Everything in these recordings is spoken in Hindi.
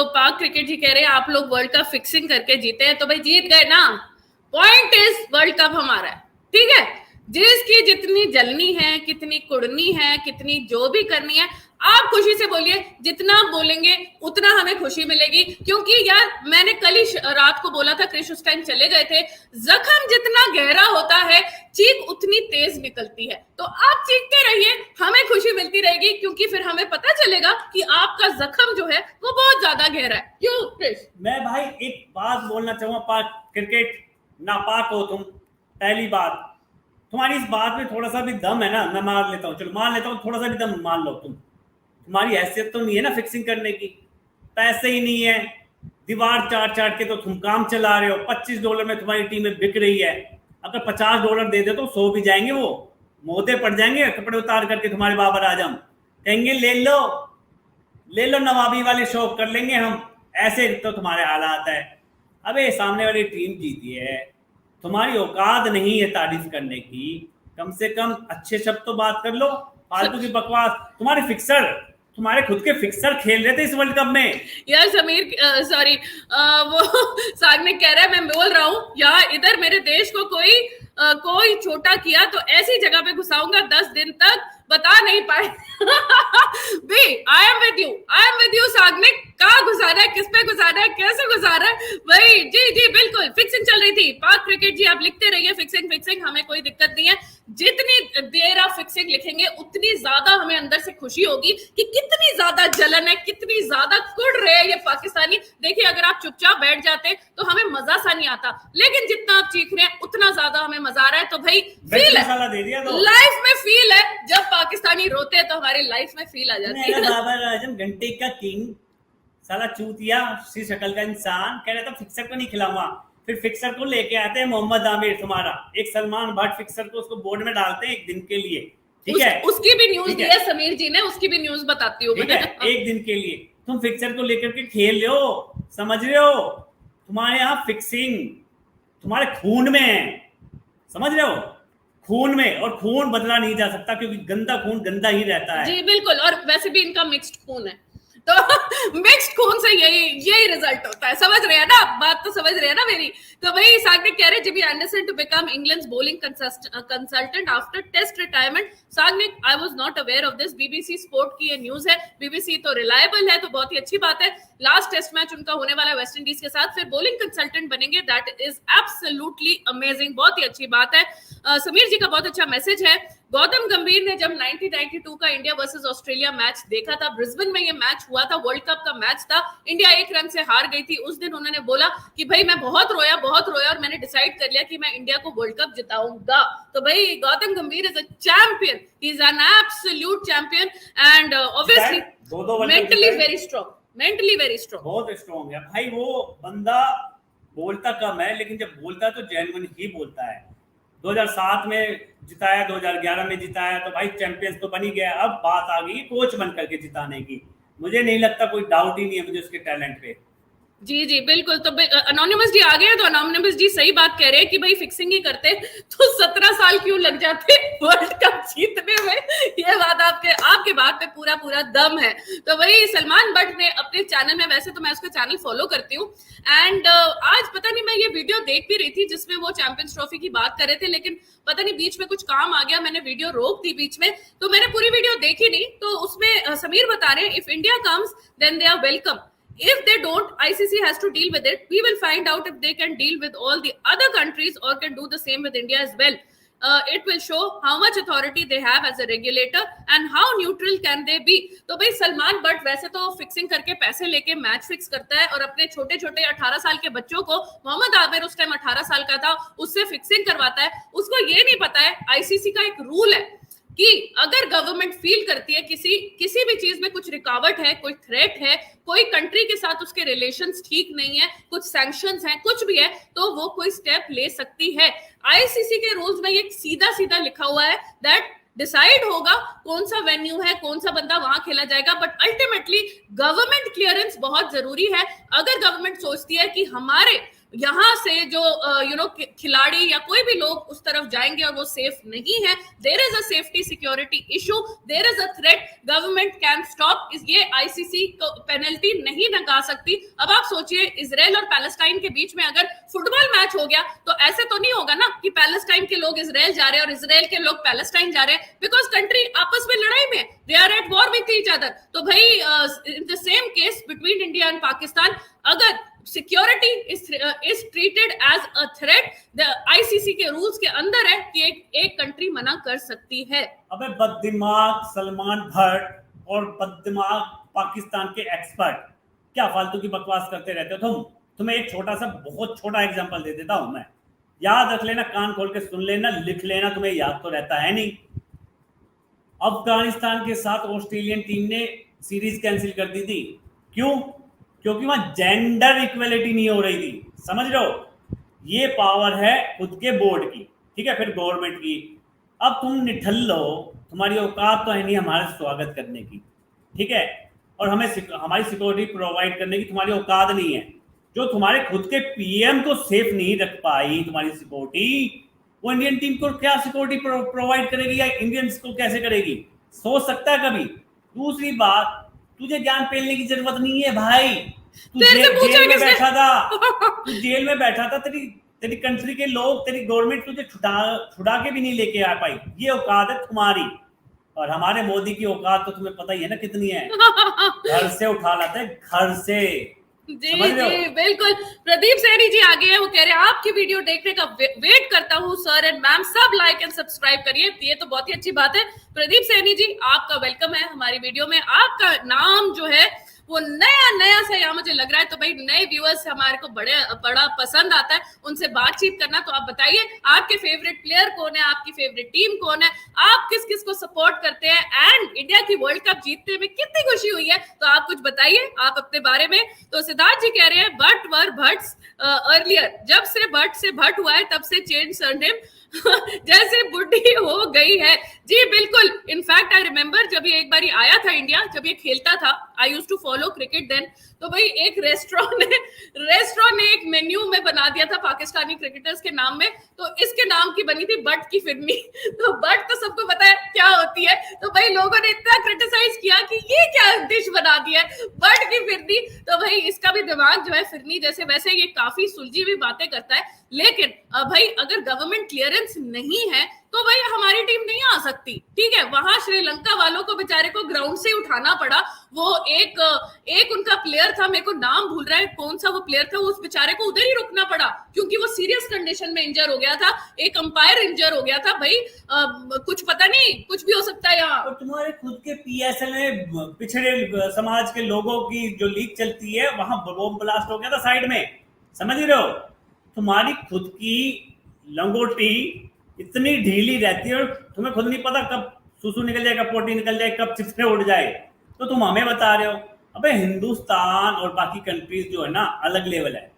पाक क्रिकेट जी कह रहे हैं आप लोग वर्ल्ड कप फिक्सिंग करके जीते हैं, तो भाई जीत गए ना। पॉइंट इज वर्ल्ड कप हमारा है, ठीक है। जिसकी जितनी जलनी है, कितनी कुड़नी है, कितनी जो भी करनी है, आप खुशी से बोलिए। जितना आप बोलेंगे उतना हमें खुशी मिलेगी, क्योंकि यार मैंने कल ही रात को बोला था, क्रिश उस टाइम चले गए थे। जख्म जितना गहरा होता है, चीख उतनी तेज निकलती है। तो आप चीखते रहिए, हमें खुशी मिलती रहेगी, क्योंकि फिर हमें पता चलेगा कि आपका जख्म जो है वो बहुत ज्यादा गहरा है। क्यों क्रिश? मैं भाई एक बात बोलना चाहूंगा, पाक क्रिकेट नापाक हो तुम। पहली बात, तुम्हारी इस बात में थोड़ा सा भी दम है ना, मैं मान लेता हूँ, चलो मान लेता हूँ, थोड़ा सा भी दम मान लो। तुम्हारी हैसियत तो नहीं है ना फिक्सिंग करने की, पैसे ही नहीं है, दीवार चाट चाट के तो तुम काम चला रहे हो। $25 में तुम्हारी टीम में बिक रही है, अगर $50 दे दे तो 100 भी जाएंगे, वो मोहते पड़ जाएंगे कपड़े उतार करके तुम्हारे बाबर आजम। कहेंगे ले लो नवाबी वाले शौक कर लेंगे हम। ऐसे तो तुम्हारे हालात है। अबे सामने वाली टीम जीती है, तुम्हारी औकात नहीं है तारीफ करने की, कम से कम अच्छे शब्द तो बात कर लो। फालतू की बकवास। तुम्हारे खुद के फिक्सर खेल रहे थे इस वर्ल्ड कप में। यार समीर, सॉरी, वो सागनिक कह रहा है, मैं बोल रहा हूँ यार, इधर मेरे देश को कोई छोटा किया तो ऐसी जगह पे घुसाऊंगा 10 दिन तक बता नहीं पाए। Be I am with you Sagnik. कहाँ घुसाना है, किस पे घुसाना है, कैसे घुसाना है भाई? जी जी बिल्कुल, फिक्सिंग चल रही थी। पाक क्रिकेट जी आप लिखते रहिए फिक्सिंग, हमें कोई दिक्कत नहीं है। जितनी देर आप फिक्सिंग लिखेंगे उतनी ज्यादा हमें अंदर से खुशी होगी कि कितनी ज्यादा जलन है, कितनी ज्यादा कुड़ रहे हैं ये पाकिस्तानी। देखिए अगर आप चुपचाप बैठ जाते तो हमें मजा सा नहीं आता, लेकिन जितना आप चीख रहे हैं उतना ज्यादा हमें मजा आ रहा है। तो भाई फील है, लाइफ में फील है। जब पाकिस्तानी रोते हैं तो हमारी लाइफ में फील आ जाती है। बाबर आजम घंटे का किंग, साला चूतिया सी शक्ल का इंसान कह रहा था फिक्सर को नहीं खिलाऊंगा। फिर फिक्सर को लेके आते हैं मोहम्मद आमिर, तुम्हारा एक सलमान भट्ट फिक्सर को उसको बोर्ड में डालते हैं एक दिन के लिए, ठीक है। उसकी भी न्यूज दी है समीर जी ने, उसकी भी न्यूज बताती हूँ, ठीक है। एक दिन के लिए तुम फिक्सर को लेकर के खेल रहे हो, समझ रहे हो? तुम्हारे यहाँ फिक्सिंग तुम्हारे खून में है, समझ रहे हो? खून में, और खून बदला नहीं जा सकता, क्योंकि गंदा खून गंदा ही रहता है। जी बिल्कुल, और वैसे भी इनका मिक्स्ड खून है, तो मिक्स्ड खून से यही रिजल्ट होता है। समझ रहे हैं ना, बात तो समझ रहे हैं ना मेरी? तो भाई सागनिक कह रहे Jimmy Anderson to become England's bowling consultant after test retirement. Sagnik I was not aware of this, BBC sport की ये न्यूज है। बीबीसी तो रिलायबल है, तो बहुत ही अच्छी बात है। लास्ट टेस्ट मैच उनका होने वाला है वेस्ट इंडीज के साथ, फिर बॉलिंग कंसल्टेंट बनेंगे। दैट इज एब्सोल्युटली अमेजिंग, बहुत ही अच्छी बात है। समीर जी का बहुत अच्छा मैसेज है। गौतम गंभीर ने जब 1992 का इंडिया वर्सेस ऑस्ट्रेलिया मैच देखा था, ब्रिस्बेन में ये मैच हुआ था, वर्ल्ड कप का मैच था, इंडिया 1 रन से हार गई थी। उस दिन उन्होंने बोला कि भाई मैं बहुत रोया और मैंने डिसाइड कर लिया कि मैं इंडिया को वर्ल्ड कप जिताऊंगा। तो भाई गौतम गंभीर is a champion, he is an absolute champion and obviously mentally very strong, बहुत स्ट्रांग है भाई। वो बंदा बोलता कम है, लेकिन जब बोलता है तो जेन्युइन ही बोलता है। 2007 में जिताया, 2011 में जिताया, तो भाई चैंपियंस तो बन ही गया। अब बात आ गई कोच बन करके जिताने की। मुझे नहीं लगता, कोई डाउट ही नहीं है मुझे उसके टैलेंट पे। जी जी बिल्कुल। तो अनोनिमस जी आ गए, तो अनोनिमस जी सही बात कह रहे हैं कि भाई फिक्सिंग ही करते तो 17 साल क्यों लग जाते वर्ल्ड कप जीतने में। ये बात आपके बात पे पूरा दम है। तो वही सलमान भट्ट ने अपने चैनल में, वैसे तो मैं उसका चैनल फॉलो करती हूँ, एंड आज पता नहीं मैं ये वीडियो देख भी रही थी जिसमें वो चैंपियंस ट्रॉफी की बात कर रहे थे, लेकिन पता नहीं बीच में कुछ काम आ गया, मैंने वीडियो रोक दी बीच में, तो मैंने पूरी वीडियो देखी नहीं। तो उसमें समीर बता रहे हैं if India comes then they are welcome, if they don't, ICC has to deal with it. We will find out if they can deal with all the other countries or can do the same with India as well. It will show how much authority they have as a regulator and how neutral can they be. तो भाई सलमान भट्ट वैसे तो फिक्सिंग करके पैसे लेके मैच फिक्स करता है, और अपने छोटे 18 साल के बच्चों को, मोहम्मद आमिर उस टाइम 18 साल का था, उससे फिक्सिंग करवाता है। उसको ये नहीं पता है ICC का एक रूल है कि अगर गवर्नमेंट फील करती है किसी भी चीज में कुछ रुकावट है, कोई थ्रेट है, कोई कंट्री के साथ उसके रिलेशंस ठीक नहीं है, कुछ सैंक्शंस हैं, कुछ भी है, तो वो कोई स्टेप ले सकती है। आईसीसी के रूल्स में ये सीधा लिखा हुआ है दैट डिसाइड होगा कौन सा वेन्यू है, कौन सा बंदा वहां खेला जाएगा, बट अल्टीमेटली गवर्नमेंट क्लियरेंस बहुत जरूरी है। अगर गवर्नमेंट सोचती है कि हमारे यहाँ से जो खिलाड़ी या कोई भी लोग उस तरफ जाएंगे और वो सेफ नहीं है, there is a safety security issue, there is a threat, government can stop. ये आईसीसी को पेनल्टी नहीं लगा सकती। अब आप सोचिए, इजराइल और पैलेस्टाइन के बीच में अगर फुटबॉल मैच हो गया तो ऐसे तो नहीं होगा ना कि पैलेस्टाइन के लोग इजराइल जा रहे हैं और इजराइल के लोग पैलेस्टाइन जा रहे हैं, बिकॉज कंट्री आपस में लड़ाई में, they are at war with each other. तो भाई in the same case between India and Pakistan, अगर security is treated as a threat, the ICC के रूल्स के अंदर है कि एक कंट्री मना कर सकती है। अबे बददिमाग सलमान भट्ट और बददिमाग पाकिस्तान के एक्सपर्ट क्या फालतू की बकवास करते रहते हो तुम। तुम्हें एक छोटा सा बहुत छोटा एग्जांपल दे देता हूं मैं, याद रख लेना, कान खोल के सुन लेना, लिख लेना, तुम्हें याद तो रहता है नहीं। अफगानिस्तान के साथ ऑस्ट्रेलियन टीम ने सीरीज कैंसिल कर दी थी। क्यों? क्योंकि वहां जेंडर इक्वेलिटी नहीं हो रही थी। समझ रहे हो? ये पावर है खुद के बोर्ड की, ठीक है, फिर गवर्नमेंट की। अब तुम निठल्लो, तुम्हारी औकात तो है नहीं हमारे स्वागत करने की, ठीक है, और हमें हमारी सिक्योरिटी प्रोवाइड करने की तुम्हारी औकात नहीं है। जो तुम्हारे खुद के पीएम को सेफ नहीं रख पाई तुम्हारी सिक्योरिटी, वो इंडियन टीम को क्या सिक्योरिटी प्रोवाइड करेगी या इंडियंस को कैसे करेगी? सोच सकता है कभी? दूसरी बात, तुझे ज्ञान पेलने की जरूरत नहीं है भाई। तू जेल में बैठा था, तू जेल में बैठा था, तेरी कंट्री के लोग, तेरी गवर्नमेंट तुझे छुड़ा के भी नहीं लेके आ पाई। ये औकात है तुम्हारी। और हमारे मोदी की औकात तो तुम्हें पता ही है ना कितनी है। घर से उठा लाते हैं, घर से। जी जी बिल्कुल। प्रदीप सैनी जी आगे हैं, वो कह रहे हैं आपकी वीडियो देखने का वेट करता हूँ सर एंड मैम, सब लाइक एंड सब्सक्राइब करिए। ये तो बहुत ही अच्छी बात है। प्रदीप सैनी जी, आपका वेलकम है हमारी वीडियो में। आपका नाम जो है वो नया सा यहाँ मुझे लग रहा है, तो भाई नए व्यूअर्स हमारे को बड़ा पसंद आता है उनसे बातचीत करना। तो आप बताइए आपके फेवरेट प्लेयर कौन है, आपकी फेवरेट टीम कौन है, आप किस किस को सपोर्ट करते हैं, एंड इंडिया की वर्ल्ड कप जीतने में कितनी खुशी हुई है, तो आप कुछ बताइए आप अपने बारे में। तो सिद्धार्थ जी कह रहे हैं बट वर भट्ट अर्लियर, जब से भट्ट से भट्ट हुआ है तब से चेंज सरनेम जैसे बुढ़ी हो गई है। जी बिल्कुल। इनफैक्ट आई रिमेम्बर जब ये एक बार आया था इंडिया, जब ये खेलता था, I used to follow cricket then, तो भाई एक रेस्टोरेंट ने एक मेन्यू में बना दिया था पाकिस्तानी क्रिकेटर्स के नाम में, तो इसके नाम की बनी थी बट की फिरनी। तो बट तो सबको पता है क्या होती है, तो भाई लोगों ने इतना क्रिटिसाइज किया कि ये क्या डिश बना दी है बट की फिरनी। तो भाई इसका भी दिमाग जो है फिरनी जैसे, वैसे ये काफी सुलझी हुई बातें करता है। लेकिन भाई अगर गवर्नमेंट क्लियरेंस नहीं है तो भाई हमारी टीम नहीं आ सकती, ठीक है। वहां श्रीलंका वालों को बेचारे को ग्राउंड से उठाना पड़ा। वो एक उनका प्लेयर था, मेरे को नाम भूल रहा है कौन सा वो प्लेयर था, उस बेचारे को उधर ही रुकना पड़ा क्योंकि वो सीरियस कंडीशन में इंजर हो गया था। एक अंपायर इंजर हो गया था। भाई कुछ पता नहीं, कुछ भी हो सकता है यहाँ। और तुम्हारे खुद के पीएसएल में पिछड़े समाज के लोगों की जो लीग चलती है, वहां बम ब्लास्ट हो गया था साइड में। समझ रहे हो? तुम्हारी खुद की लंगोटी इतनी ढीली रहती है और तुम्हें खुद नहीं पता कब सुसु निकल जाए, कब पोटी निकल जाए, कब चिपसे उड़ जाए, तो तुम हमें बता रहे हो। अबे हिंदुस्तान और बाकी कंट्रीज जो है ना अलग लेवल है।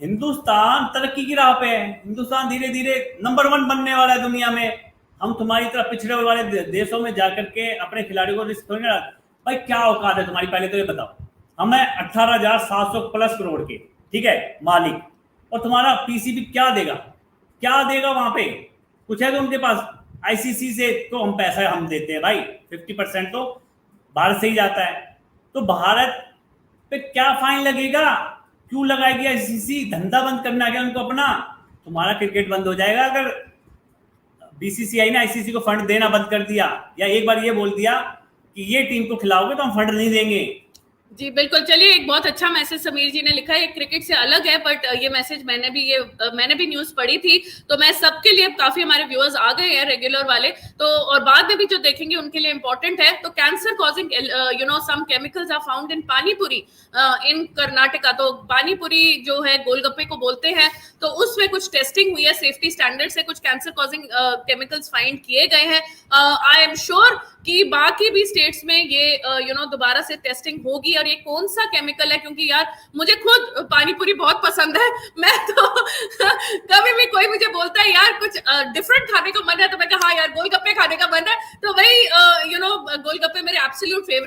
हिंदुस्तान तरक्की की राह पे है। हिंदुस्तान धीरे धीरे नंबर 1 बनने वाला है दुनिया में। हम तुम्हारी तरह पिछड़े हुए वाले देशों में जाकर के अपने खिलाड़ियों को रिस्क थोड़ी ना। भाई क्या औकात है तुम्हारी, पहले तो ये बताओ। हमें 18,700 प्लस करोड़ के, ठीक है, मालिक, और तुम्हारा पीसीबी क्या देगा? क्या देगा वहां पे? कुछ है तो उनके पास? आईसीसी से तो हम पैसा हम देते हैं भाई, 50% तो भारत से ही जाता है। तो भारत पे क्या फाइन लगेगा? क्यों लगाएगी आईसीसी? धंधा बंद करना है क्या उनको अपना? तुम्हारा क्रिकेट बंद हो जाएगा अगर बीसीसीआई ने आईसीसी को फंड देना बंद कर दिया, या एक बार ये बोल दिया कि ये टीम को खिलाओगे तो हम फंड नहीं देंगे। जी बिल्कुल। चलिए, एक बहुत अच्छा मैसेज समीर जी ने लिखा है, क्रिकेट से अलग है बट ये मैसेज मैंने भी न्यूज पढ़ी थी, तो मैं सबके लिए, काफी हमारे व्यूअर्स आ गए हैं रेगुलर वाले, तो और बाद में भी जो देखेंगे उनके लिए इंपॉर्टेंट है। तो cancer causing some chemicals are found in panipuri in Karnataka. तो पानीपुरी जो है गोलगप्पे को बोलते हैं, तो उसमें कुछ टेस्टिंग हुई है सेफ्टी स्टैंडर्ड से, कुछ कैंसर कॉजिंग केमिकल्स फाइंड किए गए हैं। आई एम श्योर कि बाकी भी स्टेट्स में ये दोबारा से टेस्टिंग होगी। और ये कौन सा केमिकल है, क्योंकि यार मुझे खुद पानीपुरी बहुत पसंद है। मैं तो कभी भी कोई मुझे बोलता है यार कुछ डिफरेंट खाने का मन है, तो मैं कहा हाँ यार गोलगप्पे खाने का मन है, तो भाई गोलगप्पे मेरे एब्सोल्यूट फेवरेट